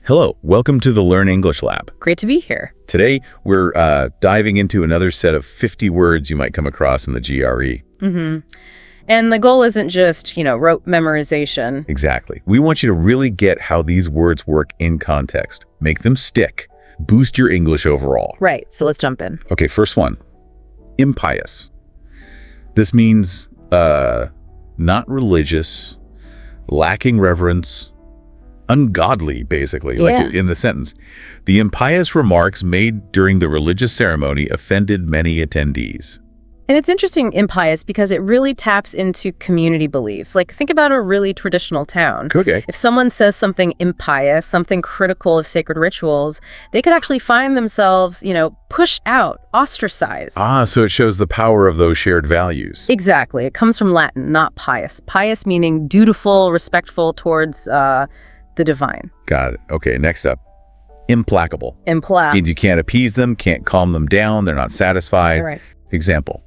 Hello, welcome to the Learn English Lab. Great to be here. Today, we're diving into another set of 50 words you might come across in the GRE. And the goal isn't just, rote memorization. Exactly. We want you to really get how these words work in context. Make them stick. Boost your English overall. Right, so let's jump in. Okay, first one. Impious. This means not religious, lacking reverence, ungodly, basically, like in the sentence. The impious remarks made during the religious ceremony offended many attendees. And it's interesting, impious, because it really taps into community beliefs. Like, think about a really traditional town. Okay. If someone says something impious, something critical of sacred rituals, they could actually find themselves, pushed out, ostracized. So it shows the power of those shared values. Exactly. It comes from Latin, not pious. Pious meaning dutiful, respectful towards the divine. Got it. Okay, next up. Implacable. Means you can't appease them, can't calm them down, they're not satisfied. Right. Example.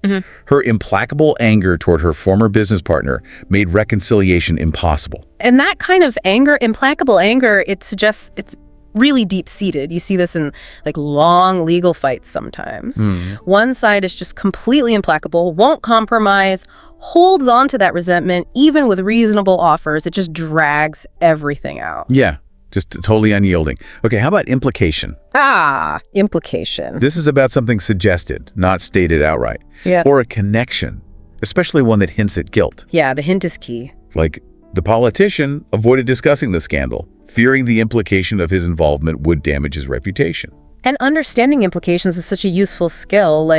Her implacable anger toward her former business partner made reconciliation impossible. And that kind of anger, implacable anger, it suggests it's really deep-seated. You see this in long legal fights sometimes. One side is just completely implacable, won't compromise, holds on to that resentment, even with reasonable offers. It just drags everything out. Yeah, just totally unyielding. Okay, how about implication? Implication. This is about something suggested, not stated outright. Yeah. Or a connection, especially one that hints at guilt. Yeah, the hint is key. Like, the politician avoided discussing the scandal, fearing the implication of his involvement would damage his reputation. And understanding implications is such a useful skill.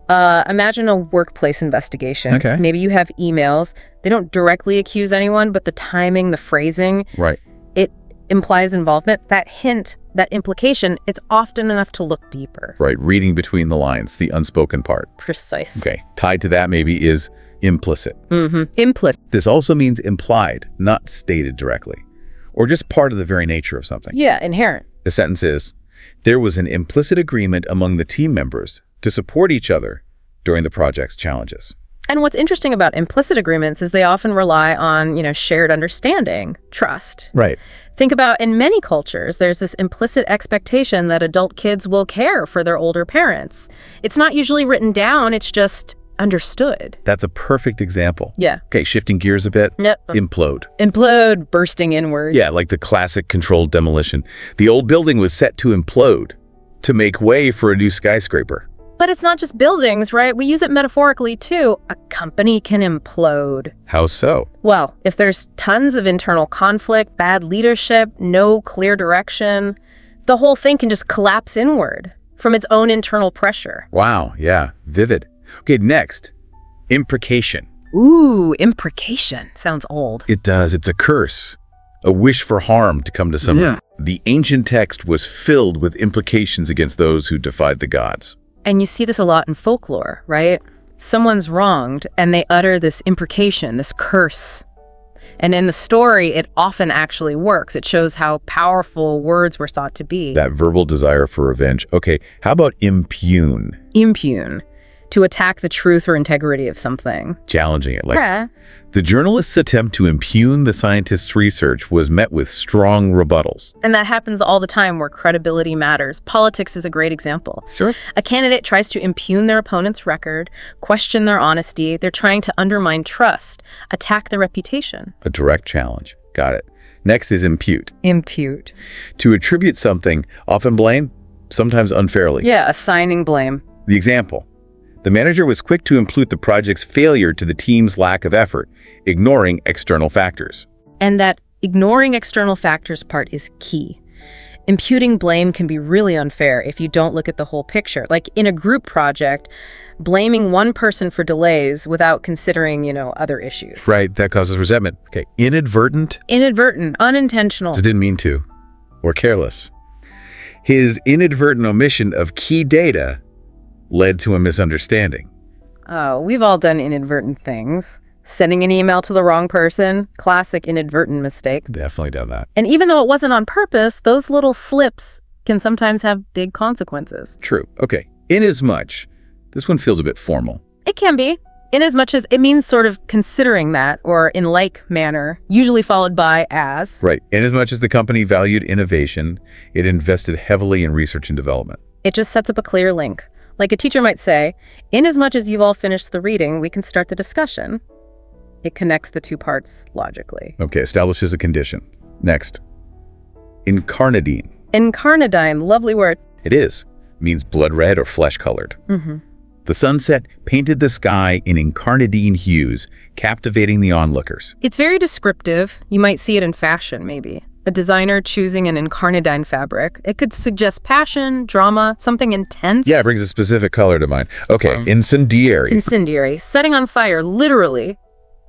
Imagine a workplace investigation. Okay. Maybe you have emails. They don't directly accuse anyone, but the timing, the phrasing, Right. it implies involvement. That hint, that implication, it's often enough to look deeper. Right, reading between the lines, the unspoken part. Precise. Okay, tied to that maybe is implicit. Implicit. This also means implied, not stated directly, or just part of the very nature of something. Yeah, inherent. The sentence is, there was an implicit agreement among the team members to support each other during the project's challenges. And what's interesting about implicit agreements is they often rely on, shared understanding, trust. Right. Think about, in many cultures, there's this implicit expectation that adult kids will care for their older parents. It's not usually written down, it's just understood. That's a perfect example. Yeah. Okay, shifting gears a bit. Yep. Implode. Implode, bursting inward. Yeah, like the classic controlled demolition. The old building was set to implode to make way for a new skyscraper. But it's not just buildings, right? We use it metaphorically, too. A company can implode. How so? Well, if there's tons of internal conflict, bad leadership, no clear direction, the whole thing can just collapse inward from its own internal pressure. Wow, yeah, vivid. Okay, next, imprecation. Ooh, imprecation. Sounds old. It does. It's a curse, a wish for harm to come to someone. Yeah. The ancient text was filled with implications against those who defied the gods. And you see this a lot in folklore, right? Someone's wronged, and they utter this imprecation, this curse. And in the story, it often actually works. It shows how powerful words were thought to be. That verbal desire for revenge. Okay, how about impugn? Impugn. To attack the truth or integrity of something. Challenging it. Yeah. The journalist's attempt to impugn the scientist's research was met with strong rebuttals. And that happens all the time where credibility matters. Politics is a great example. Sure. A candidate tries to impugn their opponent's record, question their honesty. They're trying to undermine trust, attack their reputation. A direct challenge. Got it. Next is impute. Impute. To attribute something, often blame, sometimes unfairly. Yeah, assigning blame. The example. The manager was quick to impute the project's failure to the team's lack of effort, ignoring external factors. And that ignoring external factors part is key. Imputing blame can be really unfair if you don't look at the whole picture. Like in a group project, blaming one person for delays without considering, other issues. Right, that causes resentment. Okay, inadvertent? Inadvertent, unintentional. Just didn't mean to. Or careless. His inadvertent omission of key data led to a misunderstanding. Oh, we've all done inadvertent things. Sending an email to the wrong person, classic inadvertent mistake. Definitely done that. And even though it wasn't on purpose, those little slips can sometimes have big consequences. True. Okay. Inasmuch. This one feels a bit formal. It can be. Inasmuch as it means sort of considering that, or in like manner, usually followed by as. Right. Inasmuch as the company valued innovation, it invested heavily in research and development. It just sets up a clear link. Like a teacher might say, inasmuch as you've all finished the reading, we can start the discussion. It connects the two parts logically. Okay, establishes a condition. Next. Incarnadine. Incarnadine, lovely word. It is. Means blood red or flesh colored. The sunset painted the sky in incarnadine hues, captivating the onlookers. It's very descriptive. You might see it in fashion, maybe. A designer choosing an incarnadine fabric. It could suggest passion, drama, something intense. Yeah, it brings a specific color to mind. Okay, incendiary. It's incendiary, setting on fire, literally,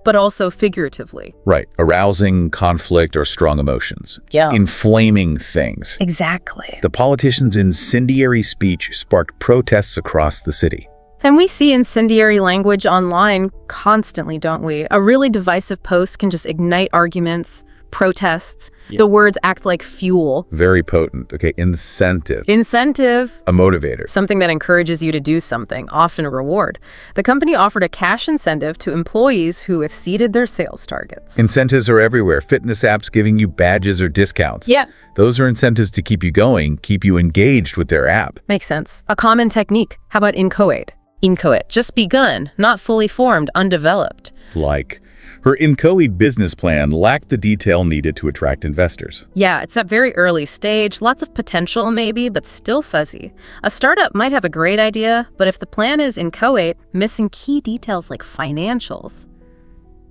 but also figuratively. Right, arousing conflict or strong emotions. Yeah. Inflaming things. Exactly. The politician's incendiary speech sparked protests across the city. And we see incendiary language online constantly, don't we? A really divisive post can just ignite arguments, protests. The words act like fuel. Very potent. Okay, incentive. Incentive. A motivator. Something that encourages you to do something, often a reward. The company offered a cash incentive to employees who exceeded their sales targets. Incentives are everywhere. Fitness apps giving you badges or discounts. Yeah. Those are incentives to keep you going, keep you engaged with their app. Makes sense. A common technique. How about inchoate? Inchoate. Just begun, not fully formed, undeveloped. Like, her inchoate business plan lacked the detail needed to attract investors. Yeah, it's that very early stage, lots of potential maybe, but still fuzzy. A startup might have a great idea, but if the plan is inchoate, missing key details like financials,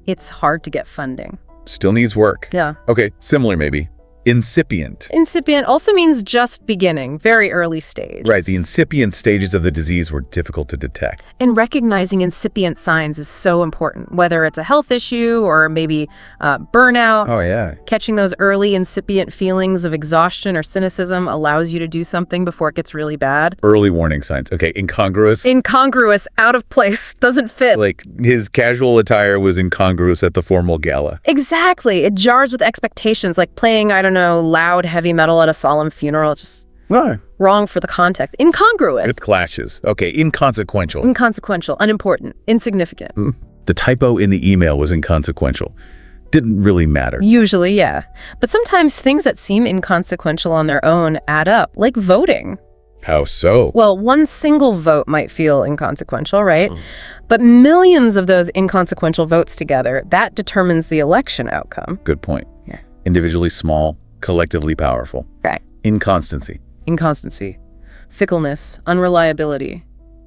it's hard to get funding. Still needs work. Yeah. Okay, similar maybe. Incipient. Incipient also means just beginning, very early stage. Right, the incipient stages of the disease were difficult to detect. And recognizing incipient signs is so important, whether it's a health issue or maybe burnout. Oh, yeah. Catching those early incipient feelings of exhaustion or cynicism allows you to do something before it gets really bad. Early warning signs. Okay, incongruous. Incongruous, out of place, doesn't fit. Like his casual attire was incongruous at the formal gala. Exactly. It jars with expectations, like playing, I don't know, loud heavy metal at a solemn funeral. It's just wrong for the context. Incongruous. It clashes. Okay, inconsequential. Inconsequential, unimportant, insignificant. The typo in the email was inconsequential. Didn't really matter. Usually, yeah. But sometimes things that seem inconsequential on their own add up, like voting. How so? Well, one single vote might feel inconsequential, right? But millions of those inconsequential votes together, that determines the election outcome. Good point. Yeah. Individually small, collectively powerful. Right. Inconstancy. Inconstancy. Fickleness. Unreliability.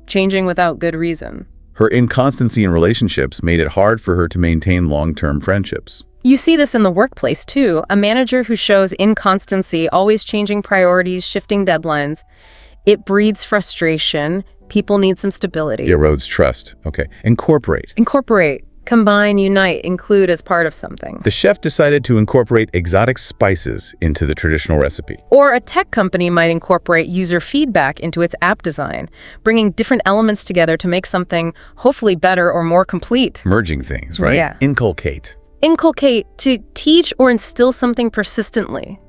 Changing without good reason. Her inconstancy in relationships made it hard for her to maintain long-term friendships. You see this in the workplace, too. A manager who shows inconstancy, always changing priorities, shifting deadlines. It breeds frustration. People need some stability. It erodes trust. Okay. Incorporate. Incorporate. Combine, unite, include as part of something. The chef decided to incorporate exotic spices into the traditional recipe. Or a tech company might incorporate user feedback into its app design, bringing different elements together to make something hopefully better or more complete. Merging things, right? Yeah. Inculcate. Inculcate, to teach or instill something persistently.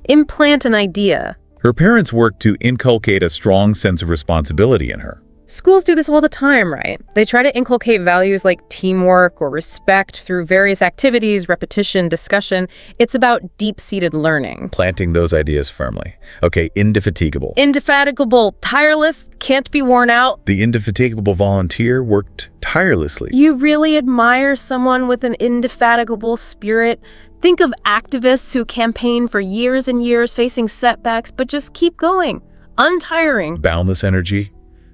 Implant an idea. Her parents worked to inculcate a strong sense of responsibility in her. Schools do this all the time, right? They try to inculcate values like teamwork or respect through various activities, repetition, discussion. It's about deep-seated learning. Planting those ideas firmly. Okay, indefatigable. Indefatigable, tireless, can't be worn out. The indefatigable volunteer worked tirelessly. You really admire someone with an indefatigable spirit. Think of activists who campaign for years and years facing setbacks, but just keep going. Untiring. Boundless energy.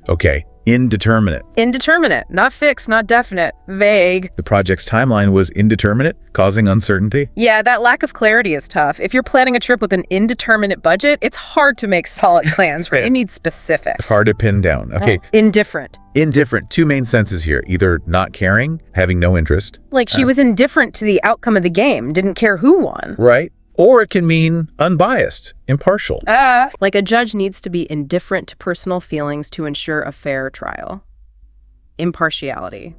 Okay, indeterminate. Indeterminate, not fixed, not definite, vague. The project's timeline was indeterminate, causing uncertainty. Yeah, that lack of clarity is tough. If you're planning a trip with an indeterminate budget, it's hard to make solid plans, right? You need specifics. It's hard to pin down. Okay. Indifferent. Indifferent. Two main senses here. Either not caring, having no interest. Like she was indifferent to the outcome of the game, didn't care who won. Right. Or it can mean unbiased, impartial. Like a judge needs to be indifferent to personal feelings to ensure a fair trial. Impartiality.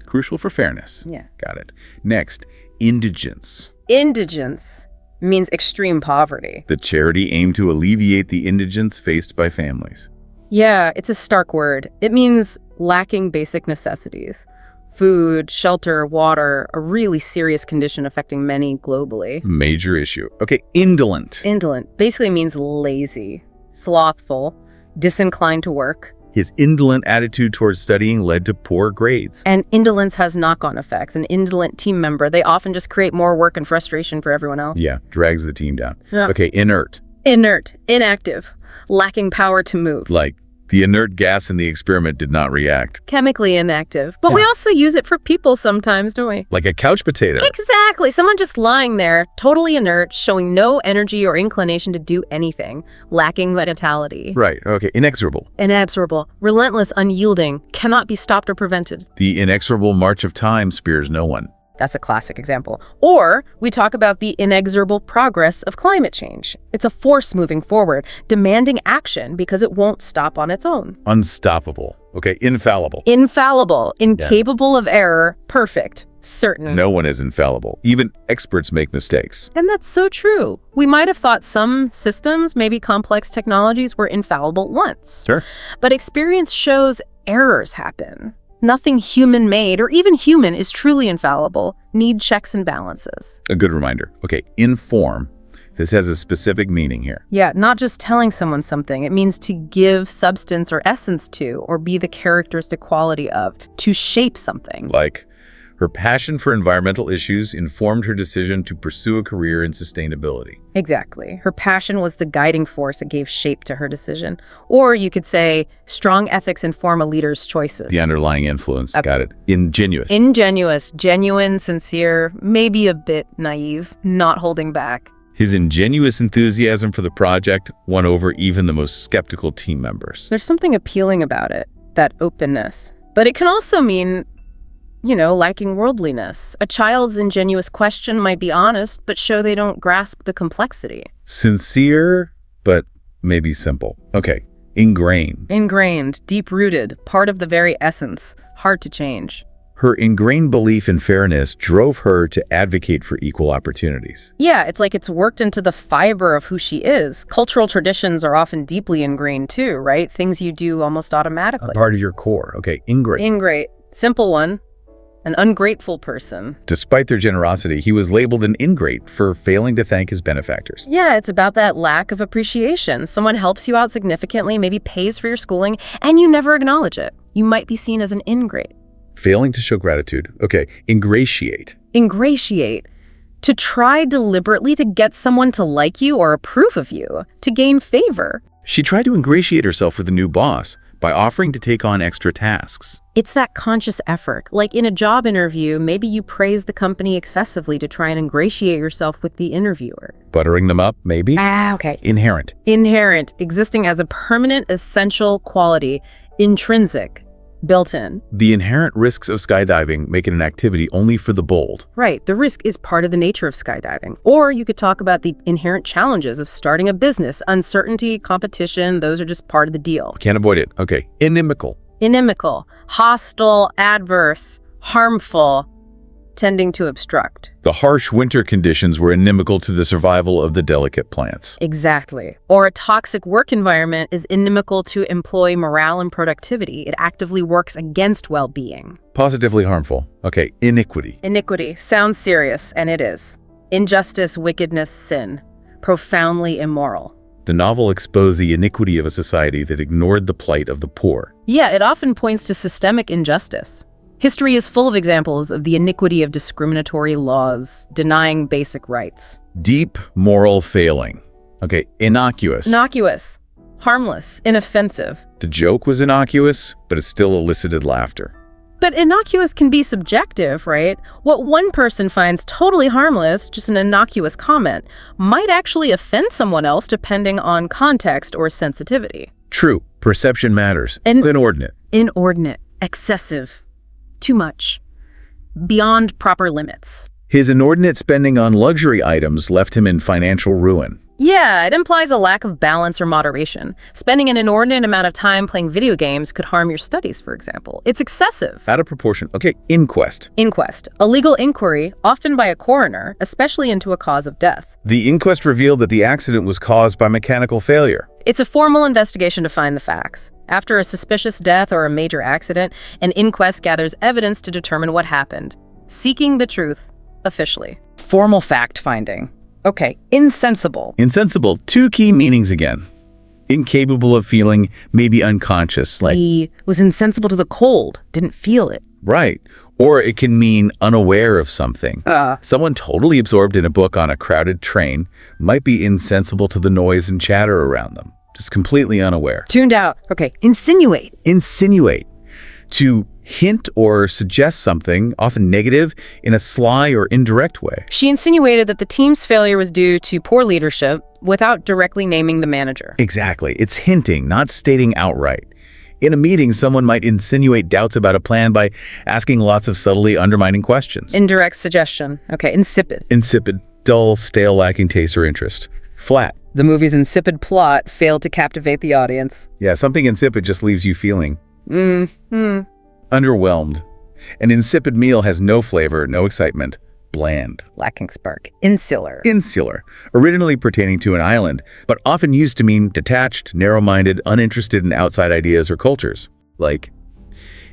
Crucial for fairness. Yeah. Got it. Next, indigence. Indigence means extreme poverty. The charity aimed to alleviate the indigence faced by families. Yeah, it's a stark word. It means lacking basic necessities. food, shelter, water, a really serious condition affecting many globally. Major issue. Okay, indolent. Indolent basically means lazy, slothful, disinclined to work. His indolent attitude towards studying led to poor grades. And indolence has knock-on effects. An indolent team member, they often just create more work and frustration for everyone else. Yeah, drags the team down. Yeah. Okay, inert. Inert, inactive, lacking power to move. Like, the inert gas in the experiment did not react. Chemically inactive. But we also use it for people sometimes, don't we? Like a couch potato. Exactly. Someone just lying there, totally inert, showing no energy or inclination to do anything, lacking vitality. Right, okay, inexorable. Inexorable, relentless, unyielding, cannot be stopped or prevented. The inexorable march of time spares no one. That's a classic example. Or we talk about the inexorable progress of climate change. It's a force moving forward, demanding action because it won't stop on its own. Unstoppable. Okay, infallible. Infallible, incapable of error, perfect, certain. No one is infallible. Even experts make mistakes. And that's so true. We might have thought some systems, maybe complex technologies, were infallible once. Sure. But experience shows errors happen. Nothing human-made or even human is truly infallible. Need checks and balances. A good reminder. Okay, inform. This has a specific meaning here. Yeah, not just telling someone something. It means to give substance or essence to, or be the characteristic quality of, to shape something. Like, her passion for environmental issues informed her decision to pursue a career in sustainability. Exactly. Her passion was the guiding force that gave shape to her decision. Or you could say, strong ethics inform a leader's choices. The underlying influence. Got it. Ingenuous. Ingenuous, genuine, sincere, maybe a bit naive, not holding back. His ingenuous enthusiasm for the project won over even the most skeptical team members. There's something appealing about it, that openness. But it can also mean, lacking worldliness. A child's ingenuous question might be honest, but show they don't grasp the complexity. Sincere, but maybe simple. Okay, ingrained. Ingrained, deep-rooted, part of the very essence, hard to change. Her ingrained belief in fairness drove her to advocate for equal opportunities. Yeah, it's like it's worked into the fiber of who she is. Cultural traditions are often deeply ingrained too, right? Things you do almost automatically. A part of your core. Okay, ingrate. Ingrate. Simple one. An ungrateful person. Despite their generosity, he was labeled an ingrate for failing to thank his benefactors. Yeah, it's about that lack of appreciation. Someone helps you out significantly, maybe pays for your schooling, and you never acknowledge it. You might be seen as an ingrate. Failing to show gratitude. Okay, ingratiate. Ingratiate. To try deliberately to get someone to like you or approve of you, to gain favor. She tried to ingratiate herself with the new boss by offering to take on extra tasks. It's that conscious effort. Like in a job interview, maybe you praise the company excessively to try and ingratiate yourself with the interviewer. Buttering them up, maybe? Okay. Inherent. Inherent, existing as a permanent, essential quality, intrinsic, built in. The inherent risks of skydiving make it an activity only for the bold. Right. The risk is part of the nature of skydiving. Or you could talk about the inherent challenges of starting a business. Uncertainty, competition, those are just part of the deal. Can't avoid it. Okay. Inimical. Inimical, hostile, adverse, harmful, tending to obstruct. The harsh winter conditions were inimical to the survival of the delicate plants. Exactly. Or a toxic work environment is inimical to employee morale and productivity. It actively works against well-being. Positively harmful. Okay, iniquity. Iniquity. Sounds serious, and it is. Injustice, wickedness, sin. Profoundly immoral. The novel exposed the iniquity of a society that ignored the plight of the poor. Yeah, it often points to systemic injustice. History is full of examples of the iniquity of discriminatory laws, denying basic rights. Deep moral failing. Okay, innocuous. Innocuous, harmless, inoffensive. The joke was innocuous, but it still elicited laughter. But innocuous can be subjective, right? What one person finds totally harmless, just an innocuous comment, might actually offend someone else depending on context or sensitivity. True. Perception matters. Inordinate. Inordinate. Excessive. Too much. Beyond proper limits. His inordinate spending on luxury items left him in financial ruin. Yeah, it implies a lack of balance or moderation. Spending an inordinate amount of time playing video games could harm your studies, for example. It's excessive. Out of proportion. Okay, inquest. Inquest. A legal inquiry, often by a coroner, especially into a cause of death. The inquest revealed that the accident was caused by mechanical failure. It's a formal investigation to find the facts. After a suspicious death or a major accident, an inquest gathers evidence to determine what happened. Seeking the truth, officially. Formal fact-finding. Okay, insensible. Insensible, 2 key meanings again. Incapable of feeling, maybe unconscious, like... He was insensible to the cold, didn't feel it. Right. Or it can mean unaware of something. Someone totally absorbed in a book on a crowded train might be insensible to the noise and chatter around them. Just completely unaware. Tuned out. Okay, insinuate. Insinuate. To hint or suggest something, often negative, in a sly or indirect way. She insinuated that the team's failure was due to poor leadership without directly naming the manager. Exactly. It's hinting, not stating outright. In a meeting, someone might insinuate doubts about a plan by asking lots of subtly undermining questions. Indirect suggestion. Okay, insipid. Insipid, dull, stale, lacking taste or interest. Flat. The movie's insipid plot failed to captivate the audience. Yeah, something insipid just leaves you feeling underwhelmed. An insipid meal has no flavor, no excitement. Bland. Lacking spark. Insular. Insular, originally pertaining to an island, but often used to mean detached, narrow-minded, uninterested in outside ideas or cultures. Like,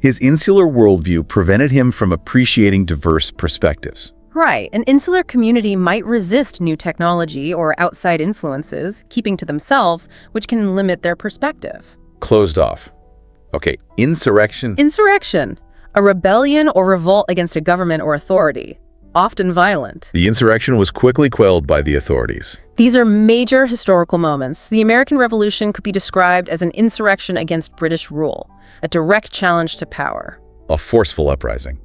his insular worldview prevented him from appreciating diverse perspectives. Right. An insular community might resist new technology or outside influences, keeping to themselves, which can limit their perspective. Closed off. Okay, insurrection. Insurrection. A rebellion or revolt against a government or authority. Often violent. The insurrection was quickly quelled by the authorities. These are major historical moments. The American Revolution could be described as an insurrection against British rule, a direct challenge to power. A forceful uprising.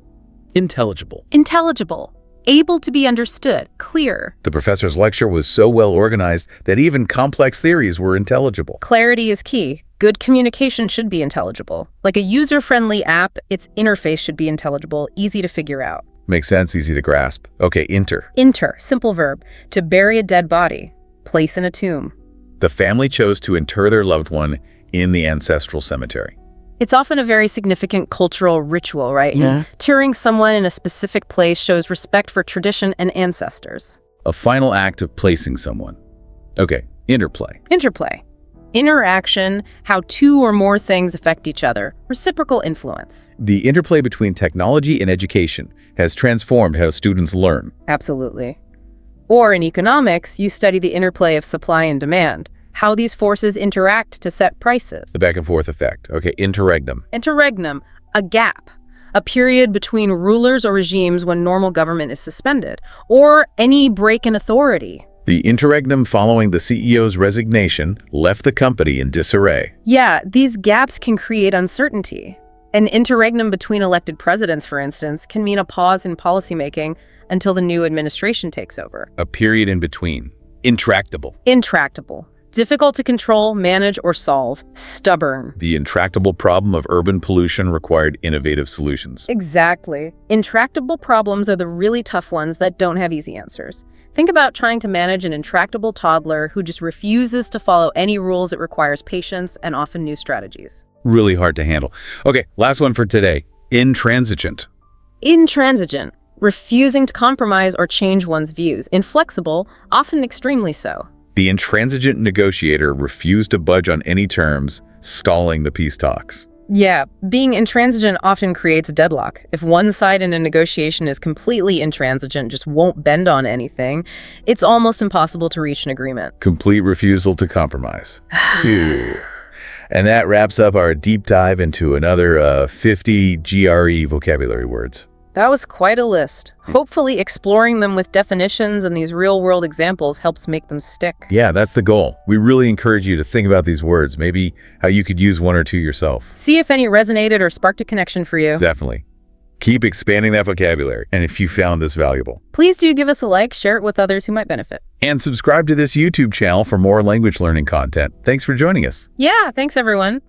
Intelligible. Intelligible. Able to be understood. Clear. The professor's lecture was so well organized that even complex theories were intelligible. Clarity is key. Good communication should be intelligible. Like a user-friendly app, its interface should be intelligible, easy to figure out. Makes sense, easy to grasp. Okay, inter. Inter, simple verb, to bury a dead body, place in a tomb. The family chose to inter their loved one in the ancestral cemetery. It's often a very significant cultural ritual, right? Yeah. Interring someone in a specific place shows respect for tradition and ancestors. A final act of placing someone. Okay, interplay. Interplay. Interaction, how two or more things affect each other. Reciprocal influence. The interplay between technology and education has transformed how students learn. Absolutely. Or in economics, you study the interplay of supply and demand, how these forces interact to set prices. The back and forth effect. Okay, interregnum. Interregnum, a gap, a period between rulers or regimes when normal government is suspended, or any break in authority. The interregnum following the CEO's resignation left the company in disarray. Yeah, these gaps can create uncertainty. An interregnum between elected presidents, for instance, can mean a pause in policymaking until the new administration takes over. A period in between. Intractable. Intractable. Difficult to control, manage, or solve. Stubborn. The intractable problem of urban pollution required innovative solutions. Exactly. Intractable problems are the really tough ones that don't have easy answers. Think about trying to manage an intractable toddler who just refuses to follow any rules. It requires patience and often new strategies. Really hard to handle. Okay, last one for today. Intransigent. Intransigent. Refusing to compromise or change one's views. Inflexible, often extremely so. The intransigent negotiator refused to budge on any terms, stalling the peace talks. Yeah, being intransigent often creates deadlock. If one side in a negotiation is completely intransigent, just won't bend on anything, it's almost impossible to reach an agreement. Complete refusal to compromise. Phew. And that wraps up our deep dive into another 50 GRE vocabulary words. That was quite a list. Hopefully exploring them with definitions and these real-world examples helps make them stick. Yeah, that's the goal. We really encourage you to think about these words, maybe how you could use one or two yourself. See if any resonated or sparked a connection for you. Definitely. Keep expanding that vocabulary, and if you found this valuable, please do give us a like, share it with others who might benefit. And subscribe to this YouTube channel for more language learning content. Thanks for joining us. Yeah, thanks everyone.